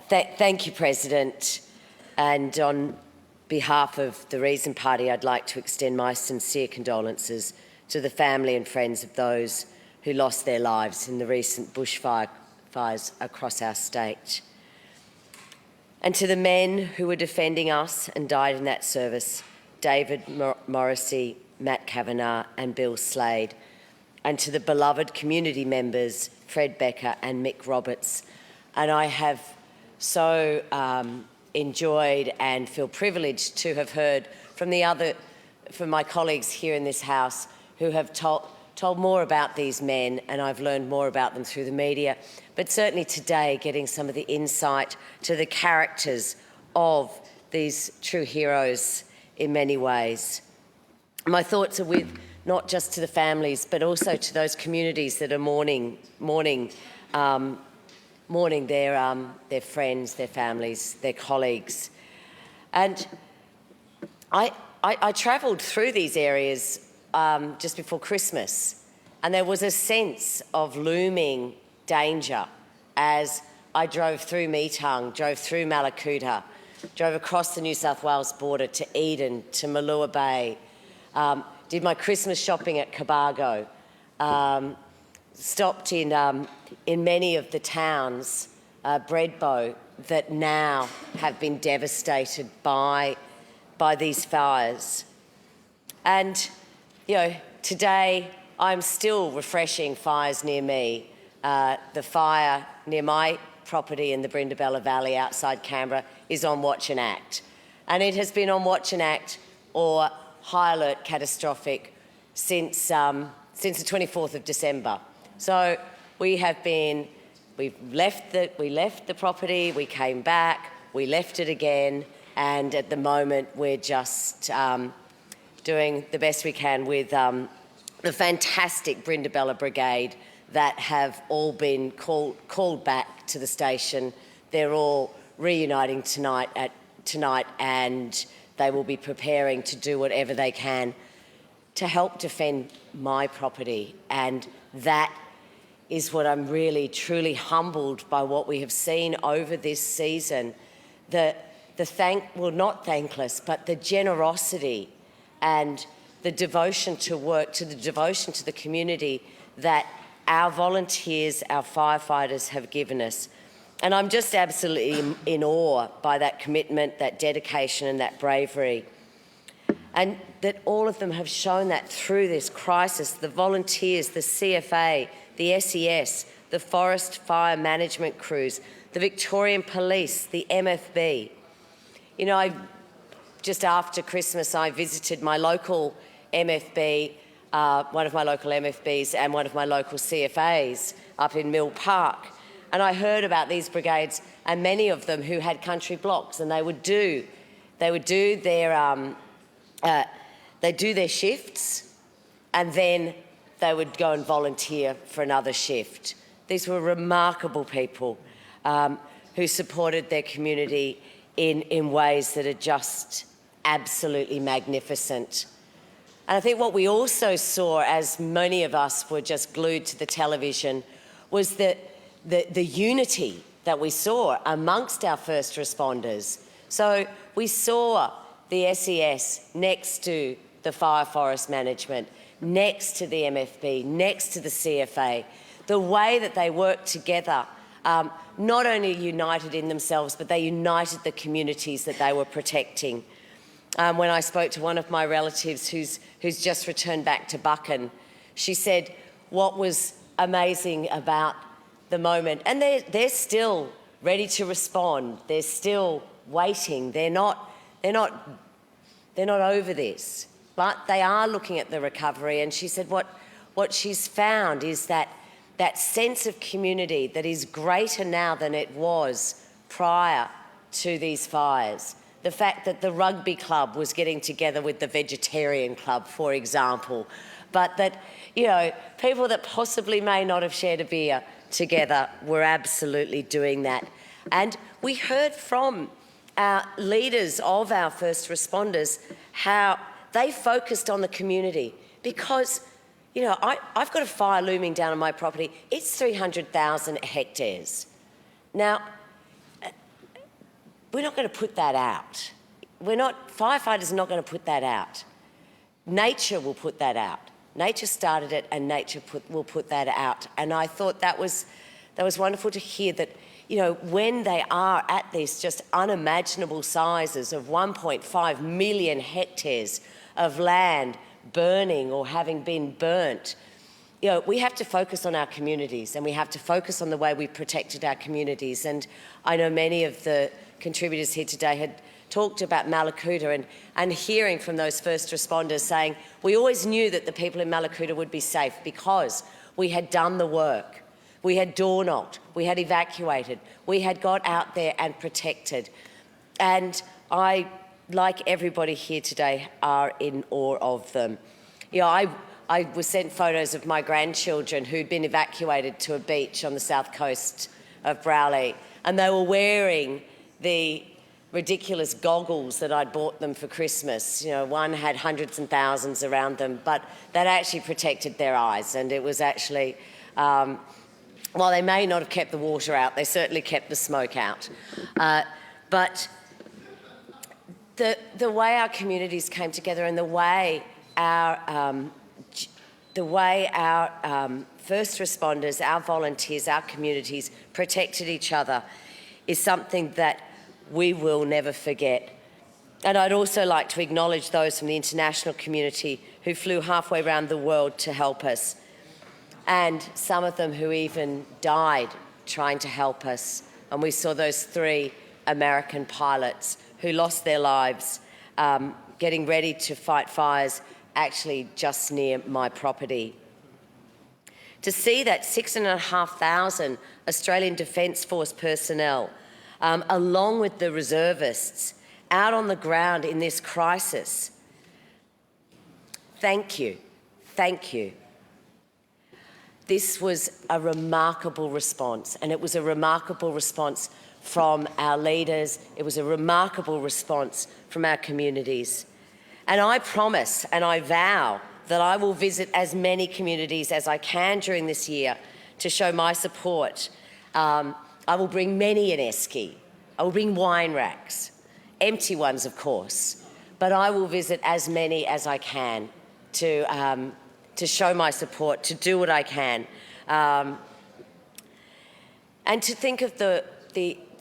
Thank you, President. And on behalf of the Reason Party, I'd like to extend my sincere condolences to the family and friends of those who lost their lives in the recent bushfires across our state. And to the men who were defending us and died in that service, David Morrissey, Matt Kavanagh and Bill Slade, and to the beloved community members, Fred Becker and Mick Roberts. And I have so enjoyed and feel privileged to have heard from my colleagues here in this House who have told more about these men, and I've learned more about them through the media. But certainly today, getting some of the insight to the characters of these true heroes in many ways. My thoughts are with not just to the families, but also to those communities that are mourning their friends, their families, their colleagues. And I travelled through these areas just before Christmas, and there was a sense of looming danger as I drove through Meetung, drove through Mallacoota, drove across the New South Wales border to Eden, to Malua Bay, did my Christmas shopping at Cobargo, stopped in many of the towns, Bredbo, that now have been devastated by these fires. And, you know, today I'm still refreshing fires near me. The fire near my property in the Brindabella Valley outside Canberra is on watch and act. And it has been on watch and act or high alert catastrophic since the 24th of December. So we left the property, we came back, we left it again, and at the moment we're just doing the best we can with the fantastic Brindabella Brigade that have all been called back to the station. They're all reuniting tonight, and they will be preparing to do whatever they can to help defend my property. And that is what I'm really, truly humbled by what we have seen over this season. Not thankless, but the generosity and the devotion to work, to the devotion to the community that our volunteers, our firefighters have given us. And I'm just absolutely in awe by that commitment, that dedication and that bravery. And that all of them have shown that through this crisis, the volunteers, the CFA, the SES, the Forest Fire Management Crews, the Victorian Police, the MFB. You know, just after Christmas, I visited my local MFB, one of my local MFBs and one of my local CFAs up in Mill Park. And I heard about these brigades and many of them who had country blocks, and they would do their shifts, and then they would go and volunteer for another shift. These were remarkable people who supported their community in ways that are just absolutely magnificent. And I think what we also saw, as many of us were just glued to the television, was the unity that we saw amongst our first responders. So we saw the SES next to the Fire Forest Management, next to the MFB, next to the CFA. The way that they worked together, not only united in themselves, but they united the communities that they were protecting. When I spoke to one of my relatives who's just returned back to Buchan, she said what was amazing about the moment, and they're still ready to respond. They're still waiting. They're not over this, but they are looking at the recovery. And she said what she's found is that sense of community that is greater now than it was prior to these fires. The fact that the rugby club was getting together with the vegetarian club, for example, but that, you know, people that possibly may not have shared a beer together were absolutely doing that. And we heard from our leaders of our first responders how they focused on the community because, you know, I've got a fire looming down on my property. It's 300,000 hectares. Now, we're not going to put that out. Firefighters are not going to put that out. Nature will put that out. Nature started it, and nature will put that out. And I thought that was wonderful to hear that, you know, when they are at these just unimaginable sizes of 1.5 million hectares of land burning or having been burnt, you know, we have to focus on our communities, and we have to focus on the way we've protected our communities. And I know many of the contributors here today had talked about Mallacoota, and hearing from those first responders saying, we always knew that the people in Mallacoota would be safe because we had done the work. We had door knocked, we had evacuated, we had got out there and protected. And I, like everybody here today, are in awe of them. You know, I was sent photos of my grandchildren who'd been evacuated to a beach on the south coast of Brawley, and they were wearing the ridiculous goggles that I'd bought them for Christmas. You know, one had hundreds and thousands around them, but that actually protected their eyes, and it was actually, while they may not have kept the water out, they certainly kept the smoke out. But the way our communities came together, and the way our first responders, our volunteers, our communities protected each other is something that we will never forget. And I'd also like to acknowledge those from the international community who flew halfway around the world to help us, and some of them who even died trying to help us. And we saw those 3 American pilots who lost their lives getting ready to fight fires actually just near my property. To see that 6,500 Australian Defence Force personnel, along with the reservists, out on the ground in this crisis, thank you, thank you. This was a remarkable response, and it was a remarkable response from our leaders. It was a remarkable response from our communities. And I promise and I vow that I will visit as many communities as I can during this year to show my support. I will bring many an esky. I will bring wine racks, empty ones of course, but I will visit as many as I can to show my support, to do what I can, and to think of the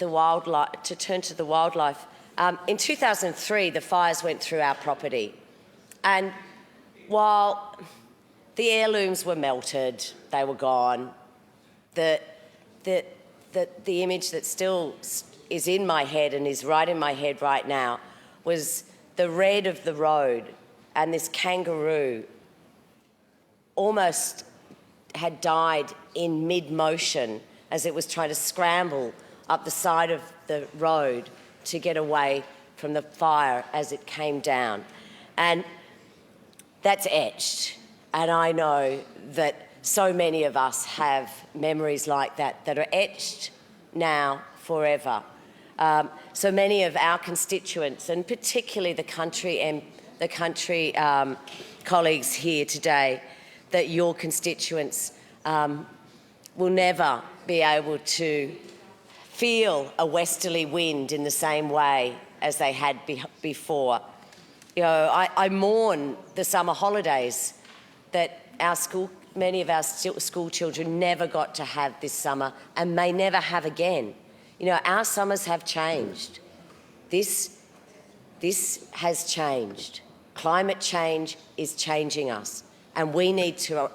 wildlife, to turn to the wildlife. In 2003, the fires went through our property, and while the heirlooms were melted, they were gone, the image that still is in my head and is right in my head right now was the red of the road, and this kangaroo almost had died in mid-motion as it was trying to scramble up the side of the road to get away from the fire as it came down. And that's etched. And I know that so many of us have memories like that that are etched now forever. So many of our constituents, and particularly the country colleagues here today, that your constituents will never be able to feel a westerly wind in the same way as they had before. You know, I mourn the summer holidays that many of our school children never got to have this summer and may never have again. You know, our summers have changed. This has changed. Climate change is changing us, and we need to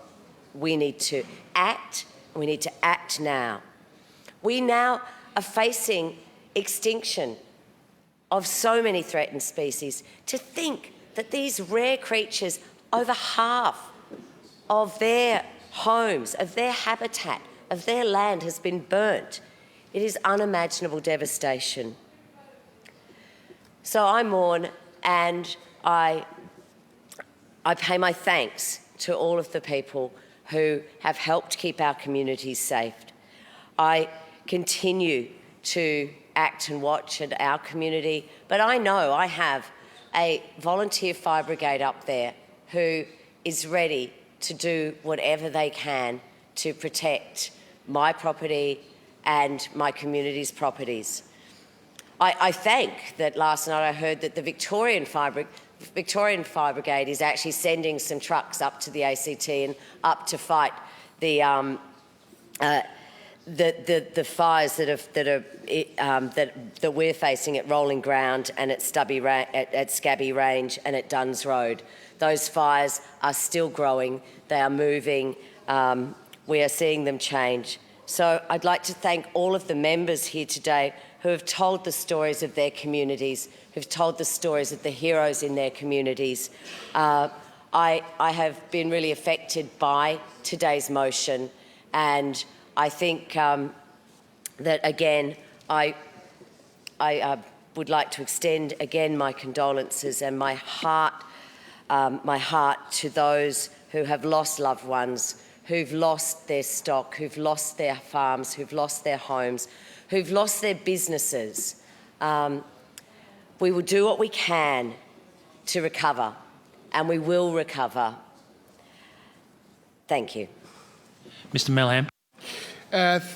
act. We need to act now. We now are facing extinction of so many threatened species. To think that these rare creatures, over half of their homes, of their habitat, of their land has been burnt. It is unimaginable devastation. So I mourn, and I pay my thanks to all of the people who have helped keep our communities safe. I continue to act and watch at our community, but I know I have a volunteer fire brigade up there who is ready to do whatever they can to protect my property and my community's properties. I thank that last night I heard that the Victorian Fire Brigade is actually sending some trucks up to the ACT and up to fight the fires that we're facing at Rolling Ground and at Scabby Range and at Duns Road. Those fires are still growing. They are moving. We are seeing them change. So I'd like to thank all of the members here today who have told the stories of their communities, who've told the stories of the heroes in their communities. I have been really affected by today's motion, and I think that, again, I would like to extend again my condolences and my heart to those who have lost loved ones, who've lost their stock, who've lost their farms, who've lost their homes, who've lost their businesses. We will do what we can to recover, and we will recover. Thank you. Mr Melham.